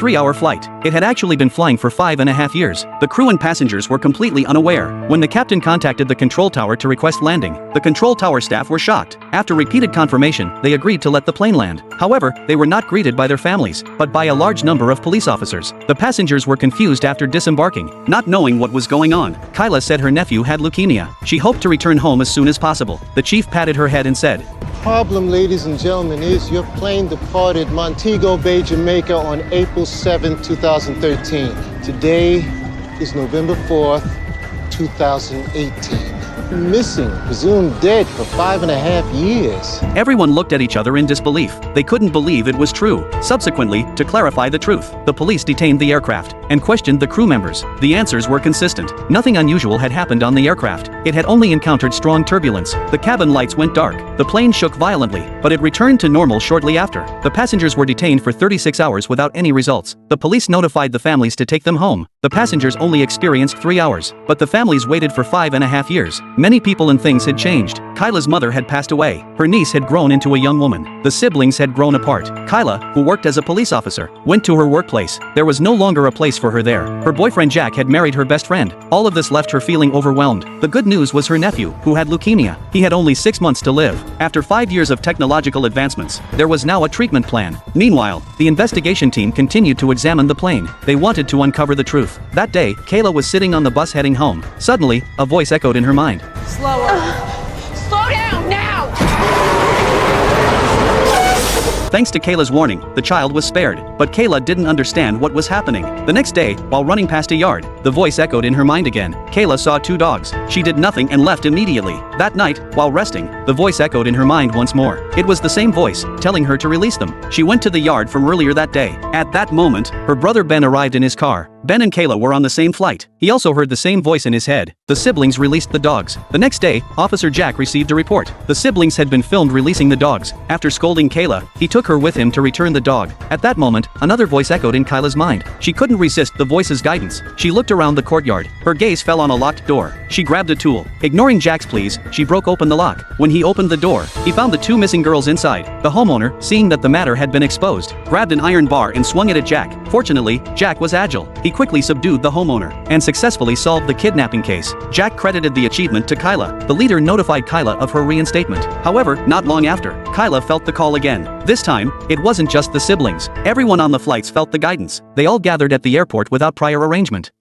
3-hour flight. It had actually been flying for 5.5 years. The crew and passengers were completely unaware. When the captain contacted the control tower to request landing, the control tower staff were shocked. After repeated confirmation, they agreed to let the plane land. However, they were not greeted by their families, but by a large number of police officers. The passengers were confused after disembarking, not knowing what was going on. Kyla said her nephew had leukemia. She hoped to return home as soon as possible. The chief patted her head and said, "Problem, ladies and gentlemen, is your plane departed Montego Bay, Jamaica on April 7, 2013. Today is November 4th, 2018. Missing, presumed dead for 5.5 years." Everyone looked at each other in disbelief. They couldn't believe it was true. Subsequently, to clarify the truth, the police detained the aircraft and questioned the crew members. The answers were consistent. Nothing unusual had happened on the aircraft. It had only encountered strong turbulence. The cabin lights went dark. The plane shook violently, but it returned to normal shortly after. The passengers were detained for 36 hours without any results. The police notified the families to take them home. The passengers only experienced 3 hours, but the families waited for 5.5 years. Many people and things had changed. Kyla's mother had passed away. Her niece had grown into a young woman. The siblings had grown apart. Kyla, who worked as a police officer, went to her workplace. There was no longer a place for her there. Her boyfriend Jack had married her best friend. All of this left her feeling overwhelmed. The good news was her nephew, who had leukemia. He had only 6 months to live. After 5 years of technological advancements, there was now a treatment plan. Meanwhile, the investigation team continued to examine the plane. They wanted to uncover the truth. That day, Kayla was sitting on the bus heading home. Suddenly, a voice echoed in her mind. Slower. Slow down now! Thanks to Kayla's warning, the child was spared, but Kayla didn't understand what was happening. The next day, while running past a yard, the voice echoed in her mind again. Kayla saw 2 dogs. She did nothing and left immediately. That night, while resting, the voice echoed in her mind once more. It was the same voice, telling her to release them. She went to the yard from earlier that day. At that moment, her brother Ben arrived in his car. Ben and Kayla were on the same flight. He also heard the same voice in his head. The siblings released the dogs. The next day, Officer Jack received a report. The siblings had been filmed releasing the dogs. After scolding Kayla, he took her with him to return the dog. At that moment, another voice echoed in Kyla's mind. She couldn't resist the voice's guidance. She looked around the courtyard. Her gaze fell on a locked door. She grabbed a tool. Ignoring Jack's pleas, she broke open the lock. When he opened the door, he found the 2 missing girls inside. The homeowner, seeing that the matter had been exposed, grabbed an iron bar and swung it at Jack. Fortunately, Jack was agile. He quickly subdued the homeowner and successfully solved the kidnapping case. Jack credited the achievement to Kyla. The leader notified Kyla of her reinstatement. However, not long after, Kyla felt the call again. This time, it wasn't just the siblings. Everyone on the flights felt the guidance. They all gathered at the airport without prior arrangement.